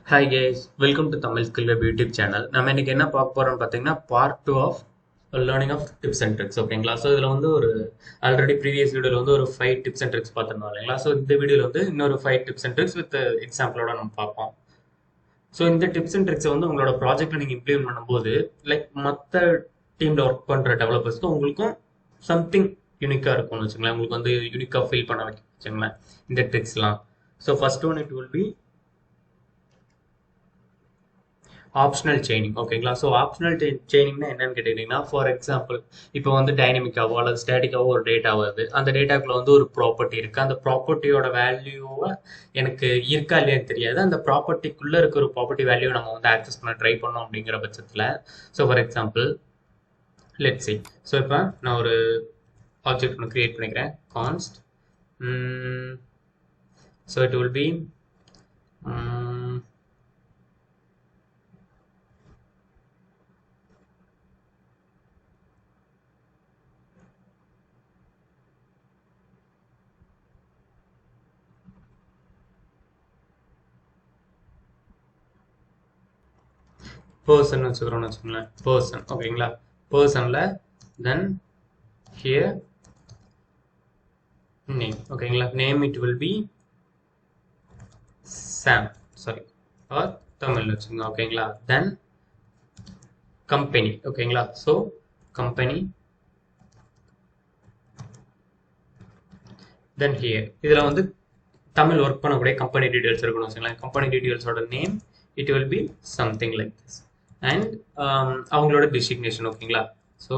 Hi guys, welcome to Tamil Skillhub YouTube channel. நம்ம இன்னைக்கு என்ன பார்க்க போறோம்னு பார்த்தீங்கன்னா part 2 of learning of tips and tricks. ஓகேங்களா? ஸோ இதில் வந்து ஆல்ரெடி ப்ரீவியஸ் வீடியோவில் வந்து ஒரு 5 tips and tricks பார்த்துருந்தோம் இல்லைங்களா? ஸோ இந்த வீடியோவில் வந்து இன்னொரு 5 tips and tricks with எக்ஸாம்பிளோட நம்ம பார்ப்போம். ஸோ இந்த டிப்ஸ் அண்ட் ட்ரிக்ஸை வந்து உங்களோட ப்ராஜெக்ட்ல நீங்கள் இம்ப்ளிமெண்ட் பண்ணும்போது லைக் மற்ற டீமில் ஒர்க் பண்ணுற டெவலப்பர்ஸ்க்கு உங்களுக்கும் சம்திங் யூனிக்காக இருக்கும்னு வச்சுங்களேன். உங்களுக்கு வந்து யூனிக்காக ஃபீல் பண்ண வைக்க வச்சுங்களேன் இந்த ட்ரிக்ஸ்லாம். So first one it will be optional chaining. ஓகேங்களா? ஸோ ஆப்ஷனல் செயினிங்னா என்னன்னு கேட்டீங்கன்னா, ஃபார் எக்ஸாம்பிள் இப்போ வந்து டைனமிக்காவோ அல்லது ஸ்டாட்டிக்காவோ ஒரு டேட்டா வருது. அந்த டேட்டாக்குள்ள வந்து ஒரு ப்ராப்பர்ட்டி இருக்கு. அந்த ப்ராப்பர்ட்டியோட வேல்யூவை எனக்கு இருக்கா இல்லையான்னு தெரியாது. அந்த ப்ராப்பர்ட்டிக்குள்ள இருக்க ஒரு ப்ராப்பர்ட்டி வேல்யூ நம்ம வந்து ஆக்சஸ் பண்ண ட்ரை பண்ணோம் அப்படிங்கிற பட்சத்தில், so for example let's say, so இப்போ நான் ஒரு ஆப்ஜெக்ட் ஒன்று கிரியேட் பண்ணிக்கிறேன், const. So it will be person வச்சுக்கிறோம்னு வச்சுக்கோங்களேன், பர்சன். ஓகேங்களா? பர்சன்ல தென் ஹியர் நேம். ஓகேங்களா? Name it will be Sam, sorry, or Tamil வச்சுக்கோங்க. ஓகேங்களா? Then company. ஓகேங்களா? ஸோ கம்பெனி தென் ஹியர் இதில் வந்து தமிழ் ஒர்க் பண்ணக்கூடிய கம்பெனி டீடைல்ஸ் இருக்கணும் வச்சுங்களேன். கம்பெனி டீடைல்ஸோட name it will be something like this. And அவங்களோட டெசிக்னேஷன். ஓகேங்களா? So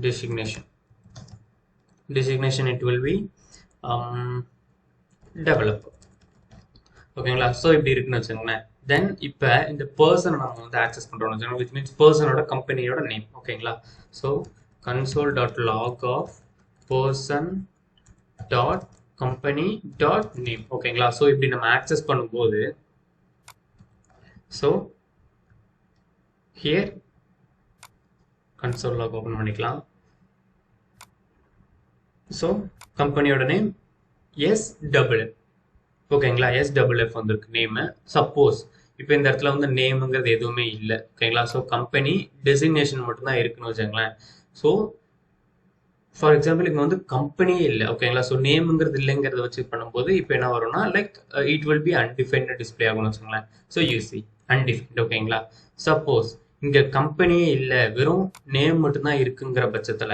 designation it will B developer. ஓகேங்களா? ஸோ இப்படி இருக்குன்னு வச்சுக்கோங்களேன். தென் இப்போ இந்த பர்சனை நம்ம வந்து ஆக்சஸ் பண்ணுறோம்னு வச்சுக்கோங்க, விச் மீன்ஸ் பர்சனோட கம்பெனியோட நேம். ஓகேங்களா? So console dot log of person dot company dot name. ஓகேங்களா? ஸோ இப்படி நம்ம ஆக்சஸ் பண்ணும்போது, so here console log open பண்ணிக்கலாம். ஸோ கம்பெனியோட நேம் SFF. ஓகேங்களா? SFF வந்திருக்கு நேமு. சப்போஸ் இப்போ இந்த இடத்துல வந்து நேமுங்கிறது எதுவுமே இல்லை. ஓகேங்களா? ஸோ கம்பெனி டெசிக்னேஷன் மட்டும்தான் இருக்குன்னு வச்சுங்களேன். ஸோ ஃபார் எக்ஸாம்பிள் இங்கே வந்து கம்பெனியே இல்லை. ஓகேங்களா? ஸோ நேமுங்கிறது இல்லைங்கிறத வச்சு பண்ணும்போது இப்போ என்ன வரும்னா like it will be undefined display ஆகும்னு வச்சுங்களேன். So you see undefined. ஓகேங்களா? சப்போஸ் இங்கே கம்பெனியே இல்லை, வெறும் நேம் மட்டும்தான் இருக்குங்கிற பட்சத்தில்,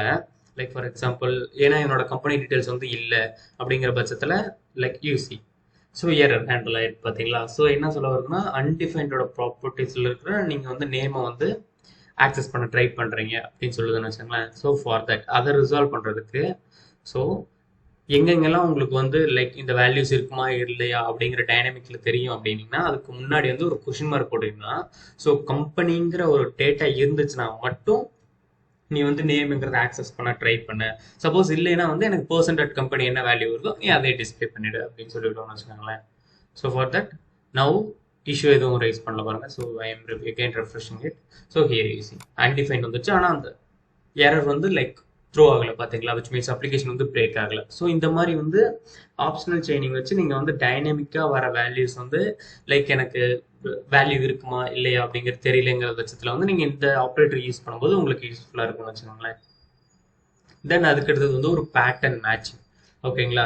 லைக் ஃபார் எக்ஸாம்பிள் ஏன்னா என்னோட கம்பெனி டீட்டெயில்ஸ் வந்து இல்லை அப்படிங்கிற பட்சத்தில் like you see. So error handle ஆயிருக்கு. பார்த்தீங்களா? ஸோ என்ன சொல்ல வருதுன்னா, அன்டிஃபைன்டோட ப்ராப்பர்ட்டிஸில் இருக்கிற நீங்கள் வந்து நேமை வந்து ஆக்சஸ் பண்ண ட்ரை பண்ணுறீங்க அப்படின்னு சொல்லுதுன்னு வச்சுங்களேன். ஸோ ஃபார் தட் அதை ரிசால்வ் பண்ணுறதுக்கு, ஸோ எங்கெங்கெல்லாம் உங்களுக்கு வந்து லைக் இந்த வேல்யூஸ் இருக்குமா இல்லையா அப்படிங்கிற டைனமிக்கில் தெரியும் அப்படின்னீங்கன்னா, அதுக்கு முன்னாடி வந்து ஒரு கொஷின் மார்க் போட்டிங்கன்னா, ஸோ கம்பெனிங்கிற ஒரு டேட்டா இருந்துச்சுன்னா மட்டும் நீ வந்து நேம்ங்கிறத ஆக்சஸ் பண்ண ட்ரை பண்ண. சப்போஸ் இல்லைன்னா வந்து எனக்கு பர்சன் டாட் கம்பெனி என்ன வேல்யூ இருக்கோ நீ அதை டிஸ்பிளே பண்ணிடு அப்படின்னு சொல்லிவிட்டோம்னு வச்சுக்கோங்களேன். So for that now issue எதுவும் ரைஸ் பண்ணல பாருங்க. So I am again refreshing it. So here you see undefined வந்துச்சு, ஆனால் அந்த எரர் வந்து லைக் த்ரோ ஆகலை. பார்த்தீங்களா? விச் மீன்ஸ் அப்ளிகேஷன் வந்து பிரேக் ஆகலை. ஸோ இந்த மாதிரி வந்து ஆப்ஷனல் செயினிங் வச்சு நீங்கள் வந்து டைனமிக்காக வர வேல்யூஸ் வந்து லைக் எனக்கு வேல்யூ இருக்குமா இல்லையா அப்படிங்கிறது தெரியலங்கிற பட்சத்தில் வந்து நீங்கள் இந்த ஆப்ரேட்டர் யூஸ் பண்ணும்போது உங்களுக்கு யூஸ்ஃபுல்லாக இருக்கும்னு வச்சுக்கோங்களேன். தென் அதுக்கு அடுத்தது வந்து ஒரு பேட்டர்ன் மேட்சிங். ஓகேங்களா?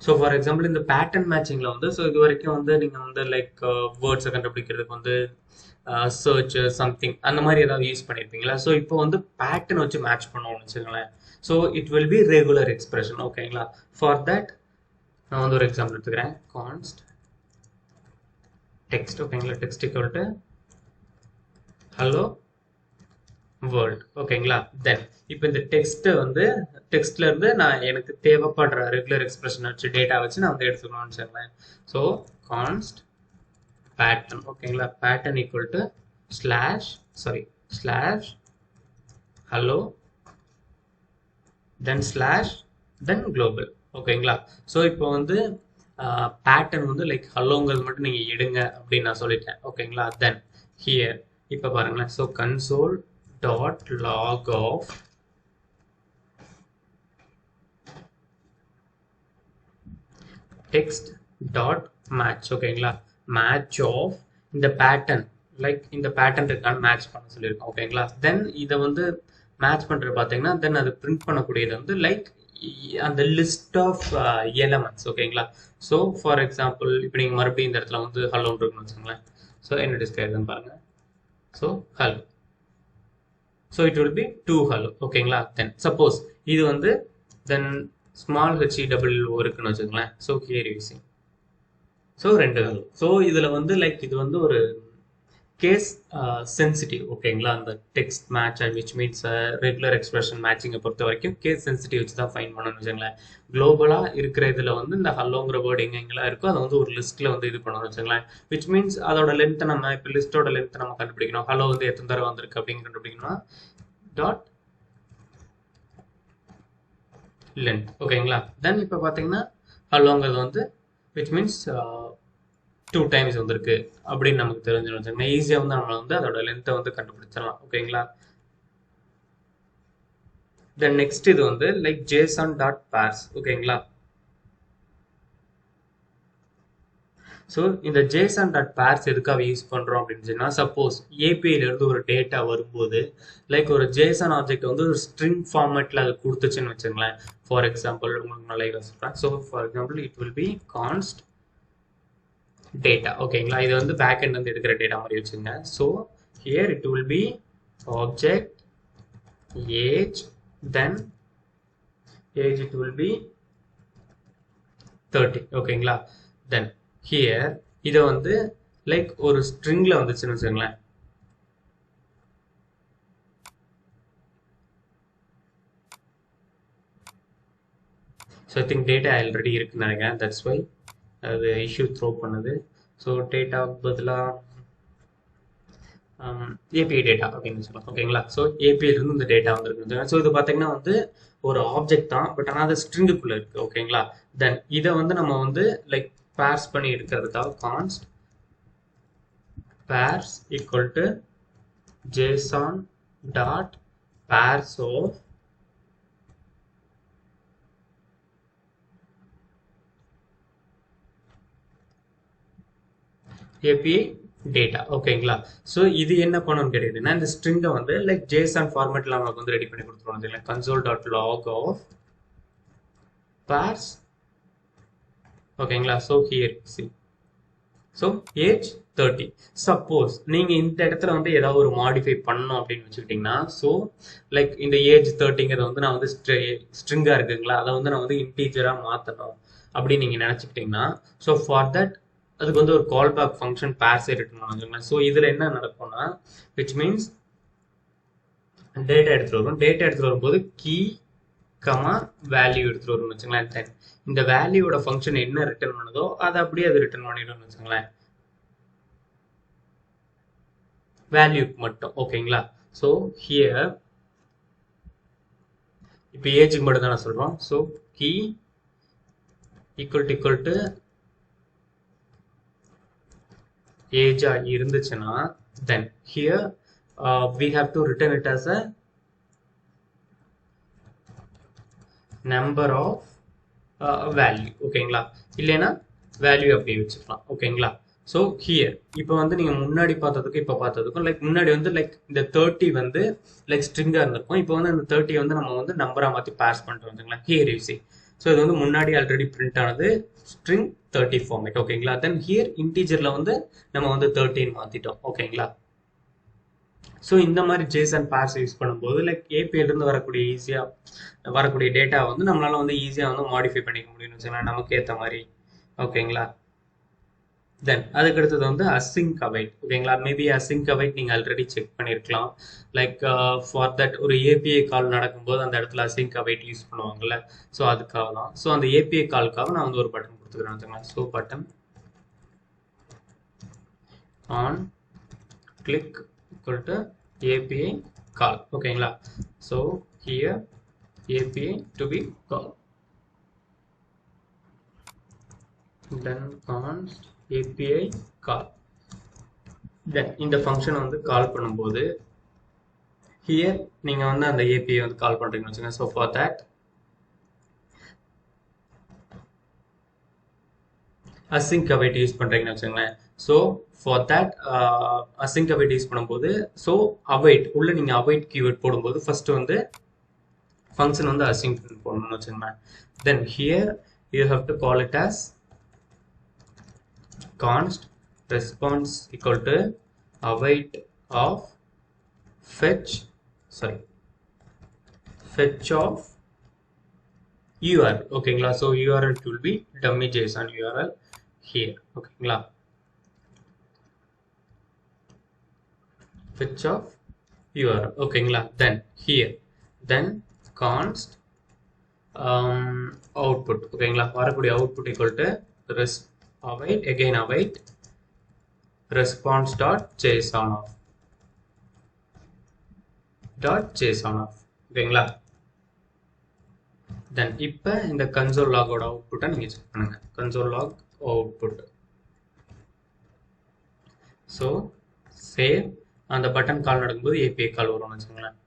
ஸோ ஃபார் எக்ஸாம்பிள் இந்த பேட்டர்ன் மேட்சிங்கில் வந்து, ஸோ இது வரைக்கும் வந்து நீங்கள் வந்து லைக் வேர்ட்ஸை கண்டுபிடிக்கிறதுக்கு வந்து சர்ச் சம்திங் அந்த மாதிரி ஏதாவது யூஸ் பண்ணியிருப்பீங்களா? ஸோ இப்போ வந்து பேட்டர்ன் வச்சு மேட்ச் பண்ணுவோம்னு வச்சுக்கோங்களேன். So it will B regular expression. ஓகேங்களா? ஃபார் தட் நான் வந்து ஒரு எக்ஸாம்பிள் எடுத்துக்கிறேன், கான்ஸ்ட் டெக்ஸ்ட். ஓகேங்களா? Text equal to hello world. ஓகேங்களா? தென் இப்போ இந்த டெக்ஸ்ட்டை வந்து டெக்ஸ்ட்ல இருந்து நான் எனக்கு தேவைப்படுற ரெகுலர் எக்ஸ்பிரஷன் வச்சு டேட்டா வச்சு நான் வந்து எடுத்துக்கணும்னு வச்சுக்கோங்களேன். So கான்ஸ்ட் pattern. ஓகேங்களா? Pattern equal to slash hello then slash then global. ஓகேங்களா? ஸோ இப்போ வந்து பேட்டர்ன் வந்து லைக் ஹலோங்கிறது மட்டும் நீங்கள் எடுங்க அப்படின்னு நான் சொல்லிட்டேன். ஓகேங்களா? தென் ஹியர் இப்போ பாருங்களேன். So console dot log of text dot match ஓகேங்களா மேட்ச் ஆஃப் இந்த பேட்டர்ன் லைக் இந்த பேட்டர்ன் இருக்கான்னு மேட்ச் பண்ண சொல்லியிருக்கோம் ஓகேங்களா தென் இதை வந்து மேட்ச் பண்ணுறது பார்த்தீங்கன்னா தென் அது பிரிண்ட் பண்ணக்கூடியது வந்து லைக் அந்த லிஸ்ட் ஆஃப் எலமெண்ட்ஸ் ஓகேங்களா ஸோ ஃபார் எக்ஸாம்பிள் இப்போ நீங்கள் மறுபடியும் இந்த இடத்துல வந்து ஹலோன்னு இருக்குன்னு வச்சுங்களேன் ஸோ என்ன டிஸ்பிளே இருக்குன்னு பாருங்க so hello so it will B 2 hello ஓகேங்களா தென் சப்போஸ் இது வந்து தென் ஸ்மால் ஹெச்இ டபுள் இருக்குன்னு வச்சுங்களேன் so here you see so 2 hello so இதில் வந்து லைக் இது வந்து ஒரு கேஸ் சென்சிட்டிவ் ஓகேங்களா அந்த text match and which means regular expression மேட்சிங்கை பொறுத்த வரைக்கும் கேஸ் சென்சிட்டிவ் வச்சு தான் ஃபைன் பண்ணணும்னு வச்சுங்களேன் குளோபலாக இருக்கிற இதில் வந்து இந்த ஹலோங்கிற வேர்டு எங்கெங்கெல்லாம் இருக்கோ அதை வந்து ஒரு லிஸ்ட்டில் வந்து இது பண்ணணும்னு வச்சுங்களேன் விச் மீன்ஸ் அதோட லென்த்தை நம்ம இப்போ லிஸ்ட்டோட லென்த்தை நம்ம கண்டுபிடிக்கணும் ஹலோ வந்து எத்தனை தடவை வந்திருக்கு அப்படின்னு கண்டுபிடிக்கணும்னா டாட் லென்த் ஓகேங்களா தென் இப்போ பார்த்தீங்கன்னா ஹலோங்கிறது வந்து விச் மீன்ஸ் 2 டைம்ஸ் வந்திருக்கு அப்படின்னு நமக்கு தெரிஞ்சுன்னு வச்சுக்கோங்க ஈஸியாக வந்து நம்ம வந்து அதோட லென்த்தை வந்து கண்டுபிடிச்சிடலாம் ஓகேங்களா தென் நெக்ஸ்ட் இது வந்து லைக் JSON டாட் பார்ஸ் ஓகேங்களா ஸோ இந்த JSON டாட் பார்ஸ் எதுக்காக யூஸ் பண்ணுறோம் அப்படின்னு சொன்னால் சப்போஸ் ஏபிஐலேருந்து ஒரு டேட்டா வரும்போது லைக் ஒரு JSON ஆப்ஜெக்ட் வந்து ஒரு ஸ்ட்ரிங் ஃபார்மேட்டில் அது கொடுத்துச்சுன்னு வச்சுங்களேன் ஃபார் எக்ஸாம்பிள் உங்களுக்கு நல்லா சொல்கிறேன் so for example it will B கான்ஸ்ட் data ஓகேங்களா இது வந்து பேக் எண்ட் வந்து எடுக்கிற டேட்டா மாதிரி வச்சுங்க so here it will B object age then age it will B 30 ஓகேங்களா தென் ஹியர் இதை வந்து லைக் ஒரு ஸ்ட்ரிங்ல வந்துச்சுன்னு வச்சுங்களேன் so I think data already இருக்குன்னு நினைக்கிறேன் தட்ஸ் வை அது இஷ்யூ த்ரோ பண்ணுது ஸோ டேட்டாவுக்கு பதிலாக ஏபிஐ டேட்டா அப்படின்னு சொல்லலாம் ஓகேங்களா ஸோ ஏபிஐலேருந்து இந்த டேட்டா வந்துருக்கு ஸோ இது பார்த்தீங்கன்னா வந்து ஒரு ஆப்ஜெக்ட் தான் பட் ஆனால் அது ஸ்ட்ரிங்குக்குள்ளே இருக்குது ஓகேங்களா தென் இதை வந்து நம்ம வந்து லைக் பார்ஸ் பண்ணி எடுக்கிறதுக்காக const parse equal to JSON dot parse of API data ஓகேங்களா ஸோ இது என்ன பண்ணணும்னு கேட்டீங்கன்னா இந்த ஸ்ட்ரிங்கை வந்து லைக் JSON ஃபார்மேட்டில் நமக்கு வந்து ரெடி பண்ணி கொடுத்துருவோம் இல்லை console dot log of parse ஓகேங்களா so here see so age 30 suppose நீங்கள் இந்த இடத்துல வந்து ஏதாவது ஒரு மாடிஃபை பண்ணணும் அப்படின்னு வச்சுக்கிட்டிங்கன்னா ஸோ லைக் இந்த ஏஜ் 30ங்கிறத வந்து நான் வந்து ஸ்ட்ரிங்காக இருக்குங்களா அதை வந்து நான் வந்து இன்டீஜராக மாற்றணும் அப்படின்னு நீங்கள் நினச்சிக்கிட்டிங்கன்னா ஸோ ஃபார் தட் அதுக்கு வந்து ஒரு கால் பேக் ஃபங்க்ஷன் பார்ஸை ரிட்டர்ன் பண்ணுவாங்க ஸோ இதில் என்ன நடக்கும்னா விச் மீன்ஸ் டேட்டா எடுத்துகிட்டு வரும் டேட்டா எடுத்துகிட்டு வரும்போது கீ கமா வேல்யூ எடுத்துகிட்டு வரும்னு வச்சுங்களேன் தென் இந்த வேல்யூவோட ஃபங்க்ஷன் என்ன ரிட்டர்ன் பண்ணுதோ அதை அப்படியே அது ரிட்டர்ன் பண்ணிடும்னு வச்சுங்களேன் வேல்யூக்கு மட்டும் ஓகேங்களா ஸோ ஹியர் இப்போ ஏஜுக்கு மட்டும் தான் நான் சொல்கிறோம் ஸோ கீ ஈக்குவல் டு ஏஜா இருந்துச்சுன்னா then here we have to return it as a number of value ஓகேங்களா இல்லைன்னா வேல்யூ அப்படியே வச்சுக்கலாம் ஓகேங்களா ஸோ ஹியர் இப்போ வந்து நீங்கள் முன்னாடி பார்த்ததுக்கும் இப்போ பார்த்ததுக்கும் லைக் முன்னாடி வந்து லைக் இந்த 30 வந்து லைக் ஸ்ட்ரிங்காக இருந்திருக்கும் இப்போ வந்து இந்த 30 வந்து நம்ம வந்து நம்பராக மாற்றி பாஸ் பண்ணிட்டு வந்துங்களா ஹியர் யூ சி ஸோ இது வந்து முன்னாடி ஆல்ரெடி பிரிண்ட் ஆனது ஸ்ட்ரிங் 30 ஃபார்மேட் ஓகேங்களா தென் ஹியர் இன்டீஜரில் வந்து நம்ம வந்து 13 மாற்றிட்டோம் ஓகேங்களா ஸோ இந்த மாதிரி JSON பார்ஸ் யூஸ் பண்ணும்போது லைக் ஏபிஐலேருந்து வரக்கூடிய டேட்டா வந்து நம்மளால வந்து ஈஸியாக வந்து மாடிஃபை பண்ணிக்க முடியும்னு வச்சுக்கலாம் நமக்கு ஏற்ற மாதிரி ஓகேங்களா தென் அதுக்கு அடுத்தது வந்து async await ஓகேங்களா மேபி async await நீங்கள் ஆல்ரெடி செக் பண்ணியிருக்கலாம் லைக் ஃபார் தட் ஒரு ஏபிஐ கால் நடக்கும்போது அந்த இடத்துல async await யூஸ் பண்ணுவாங்கல்ல ஸோ அதுக்காக தான் ஸோ அந்த ஏபிஐ கால்க்காக நான் வந்து ஒரு பட்டன் கொடுத்துக்கிறேன் வச்சுங்களேன் so button on click equal to API call ஓகேங்களா so here API to be called then const API call then இந்த ஃபங்க்ஷன் வந்து கால் பண்ணும்போது here நீங்க வந்து அந்த API வந்து கால் பண்றீங்கன்னு வச்சுங்க so for that async await use பண்றீங்கன்னு வச்சுங்களேன். So for that async await use பண்ணும்போது ஸோ await உள்ள நீங்க await keyword போடும்போது ஃபர்ஸ்ட் வந்து ஃபங்க்ஷன் வந்து async போடணும்னு வச்சுங்களேன். தென் here you have to call it as const response equal to await of fetch of URL. ஓகேங்களா. So URL will be dummy JSON URL here. ஓகேங்களா. fetch of URL. ஓகேங்களா. then const output. ஓகேங்களா. வரக்கூடிய output equal to await response dot JSON of ஓகேங்களா. then இப்போ இந்த console log ஓட அவுட்புட்டை நீங்க செக் பண்ணுங்க. console log output. So save அந்த பட்டன் கால் நடக்கும்போது API கால் வரும்னு வச்சுங்களேன்.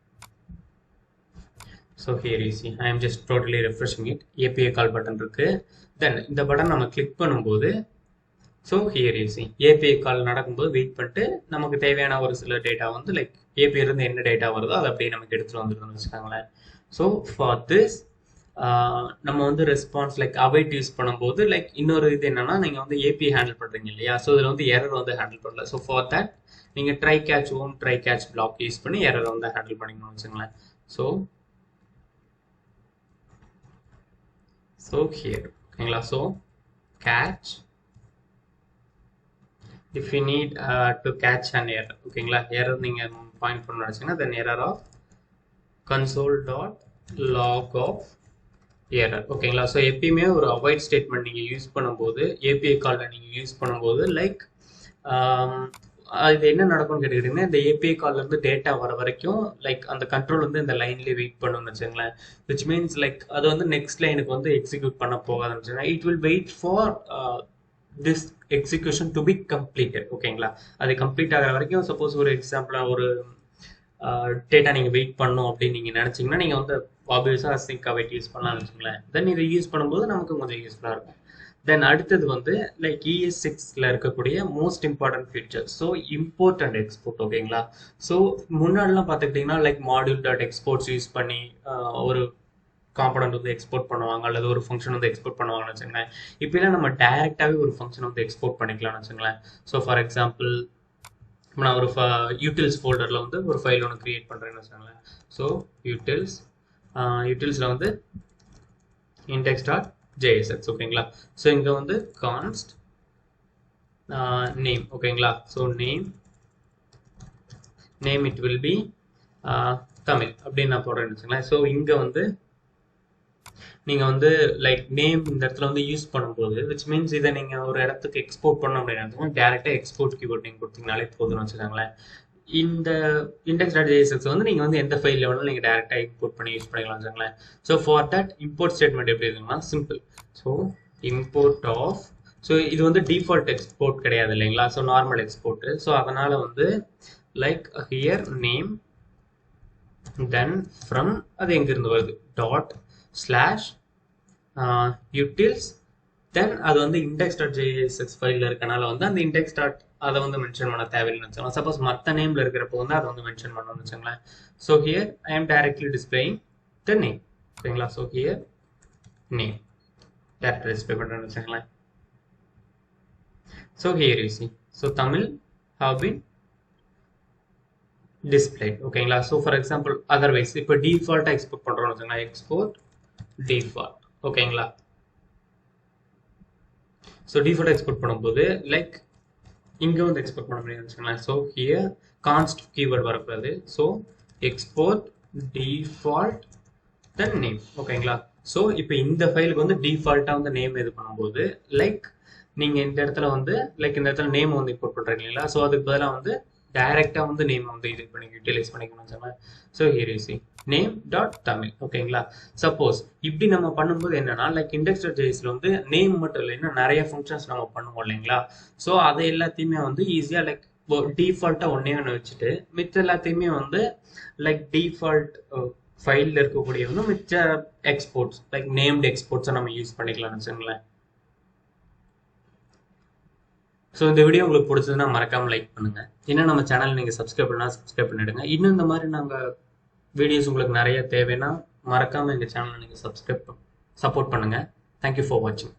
So here you see I am just totally refreshing it. API call button இருக்கு. தென் இந்த பட்டன் நம்ம கிளிக் பண்ணும்போது so here you see API கால் நடக்கும்போது வெயிட் பண்ணிட்டு நமக்கு தேவையான ஒரு சில டேட்டா வந்து லைக் API இருந்து என்ன டேட்டா வருதோ அதை அப்படியே நமக்கு எடுத்துட்டு வந்துருக்குன்னு வச்சுக்கோங்களேன். ஸோ ஃபார் திஸ் நம்ம வந்து ரெஸ்பான்ஸ் லைக் await யூஸ் பண்ணும்போது லைக் இன்னொரு இது என்னன்னா நீங்க வந்து API ஹேண்டில் பண்றீங்க இல்லையா. ஸோ இதுல வந்து எரர் வந்து ஹேண்டில் பண்ணல. ஸோ ஃபார் தட் நீங்க ட்ரை கேட்ச் பிளாக் யூஸ் பண்ணி எரர் வந்து ஹேண்டில் பண்ணிக்கணும்னு வச்சுங்களேன். ஸோ ஹியர் ஓகேங்களா. So catch if you need to catch an error. ஓகேங்களா. எரர் நீங்க பாயிண்ட் பண்ண நினைச்சீங்கன்னா then error of console dot log of error. ஓகேங்களா. ஸோ எப்பயுமே ஒரு அவாய்ட் ஸ்டேட்மெண்ட் நீங்க யூஸ் பண்ணும்போது API கால்ல நீங்க யூஸ் பண்ணும்போது லைக் இது என்ன நடக்கும்னு கேட்டுக்கிட்டீங்கன்னா இந்த API கால்ல இருந்து டேட்டா வர வரைக்கும் லைக் அந்த கண்ட்ரோல் வந்து இந்த லைன்லேயே வெயிட் பண்ணணும்னு வச்சுங்களேன். விச் மீன்ஸ் லைக் அது வந்து நெக்ஸ்ட் லைனுக்கு வந்து எக்ஸிக்யூட் பண்ண போகாதுன்னு வச்சுக்கோங்க. It will wait for this execution to be completed. ஓகேங்களா. அது கம்ப்ளீட் ஆகிற வரைக்கும் சப்போஸ் ஒரு எக்ஸாம்பிளா ஒரு டேட்டா நீங்க வெயிட் பண்ணும் அப்படின்னு நீங்க நினைச்சீங்கன்னா நீங்க வந்து ஆப்வியஸா async await யூஸ் பண்ணலாம்னு வச்சுங்களேன். தென் இதை யூஸ் பண்ணும்போது நமக்கு கொஞ்சம் யூஸ்ஃபுல்லா இருக்கும். தென் அடுத்தது வந்து லைக் ES6ல இருக்கக்கூடிய most important feature so import and export. ஓகேங்களா. ஸோ முன்னாடிலாம் பார்த்துக்கிட்டிங்கன்னா like module dot exports use பண்ணி ஒரு காம்பனண்ட் வந்து எக்ஸ்போர்ட் பண்ணுவாங்க அல்லது ஒரு ஃபங்க்ஷன் வந்து எக்ஸ்போர்ட் பண்ணுவாங்கன்னு வச்சுங்களேன். இப்போலாம் நம்ம டைரெக்டாகவே ஒரு ஃபங்க்ஷன் வந்து எக்ஸ்போர்ட் பண்ணிக்கலாம்னு வச்சுங்களேன். ஸோ ஃபார் எக்ஸாம்பிள் நான் ஒரு யூட்டில்ஸ் ஃபோல்டரில் வந்து ஒரு ஃபைல் ஒன்று கிரியேட் பண்ணுறேன்னு வச்சுங்களேன். ஸோ யூட்டில்ஸில் வந்து index.jsx. ஓகேங்களா. ஸோ இங்கே வந்து கான்ஸ்ட் நேம். ஓகேங்களா. So name it will B Tamil அப்படின்னு நான் போடுறேன்னு வச்சுங்களேன். ஸோ இங்கே வந்து நீங்க வந்து லைக் நேம் இந்த இடத்துல வந்து யூஸ் பண்ணும்போது விச் மீன்ஸ் இதை நீங்க ஒரு இடத்துக்கு எக்ஸ்போர்ட் பண்ணணும் அப்படின்னா டேரக்டா எக்ஸ்போர்ட் கீபோர்ட் நீங்க கொடுத்தீங்கனாலே போதும்னு வச்சுக்கோங்களேன். இந்த index.jsx வந்து நீங்க வந்து எந்த ஃபைல் வேணாலும் நீங்க டேரக்டா இம்போர்ட் பண்ணி யூஸ் பண்ணிக்கலாம் வச்சுக்கோங்களேன். So for that import statement எப்படி இருக்குன்னா simple. So import of so இது வந்து டிஃபால்ட் எக்ஸ்போர்ட் கிடையாது இல்லைங்களா. So normal export. ஸோ அதனால வந்து like here name then from அது எங்கிருந்து வருது டாட் ஸ்லாஷ் utils தென் அது வந்து index.jsx ஃபைலில் இருக்கனால வந்து அந்த இண்டெக்ஸ் டாட் அதை வந்து மென்ஷன் பண்ண தேவையில்லைன்னு வச்சுக்கலாம். சப்போஸ் மற்ற நேமில் இருக்கிறப்போ வந்து அதை வந்து மென்ஷன் பண்ணணும்னு வச்சுங்களேன். So here I am directly displaying the name. ஓகேங்களா. ஸோ ஹியர் நேம் டேரக்டாக டிஸ்பிளே பண்ணுறேன்னு வச்சுங்களேன். So here you see so Tamil have been displayed. ஓகேங்களா. ஸோ ஃபார் எக்ஸாம்பிள் அதர்வைஸ் இப்போ டிஃபால்ட்டாக எக்ஸ்போர்ட் பண்ணுறோம்னு வச்சுங்களேன். Export default. ஓகேங்களா. ஸோ டிஃபால்ட் எக்ஸ்போர்ட் பண்ணும்போது லைக் இங்கே வந்து எக்ஸ்போர்ட் பண்ண முடியும்னு வச்சுக்கோங்களேன். ஸோ ஹியர் கான்ஸ்ட் கீவேர்ட் வரக்கூடாது. So export default then name. ஓகேங்களா. ஸோ இப்போ இந்த ஃபைலுக்கு வந்து டிஃபால்ட்டாக வந்து நேம் இது பண்ணும்போது லைக் நீங்கள் இந்த இடத்துல வந்து லைக் இந்த இடத்துல நேம் வந்து இம்போர்ட் பண்ணுறீங்க இல்லைங்களா. ஸோ அதுக்கு பதிலாக வந்து டைரெக்டாக வந்து நேம் வந்து இது பண்ணி யூட்டிலைஸ் பண்ணிக்கணும்னு சொன்னேன். So here you C name dot Tamil. ஓகேங்களா. சப்போஸ் இப்படி நம்ம பண்ணும்போது என்னன்னா லைக் index.jsல வந்து நேம் மட்டும் இல்லை இன்னும் நிறைய ஃபங்க்ஷன்ஸ் நம்ம பண்ணுவோம் இல்லைங்களா. ஸோ அதை எல்லாத்தையுமே வந்து ஈஸியாக லைக் டிஃபால்ட்டாக ஒன்றே ஒன்று வச்சுட்டு மிச்ச எல்லாத்தையுமே வந்து லைக் டிஃபால்ட் ஃபைலில் இருக்கக்கூடிய வந்து மிச்ச எக்ஸ்போர்ட்ஸ் லைக் நேம்டு எக்ஸ்போர்ட்ஸை நம்ம யூஸ் பண்ணிக்கலாம்னு வச்சுங்களேன். ஸோ இந்த வீடியோ உங்களுக்கு பிடிச்சதுன்னா மறக்காமல் லைக் பண்ணுங்கள். இன்னும் நம்ம சேனல் நீங்கள் சப்ஸ்கிரைப் பண்ணால் சப்ஸ்கிரைப் பண்ணிவிடுங்க. இன்னும் இந்த மாதிரி நாங்கள் வீடியோஸ் உங்களுக்கு நிறைய தேவைன்னா மறக்காமல் எங்கள் சேனலை நீங்கள் சப்போர்ட் பண்ணுங்கள். தேங்க்யூ ஃபார் வாட்சிங்.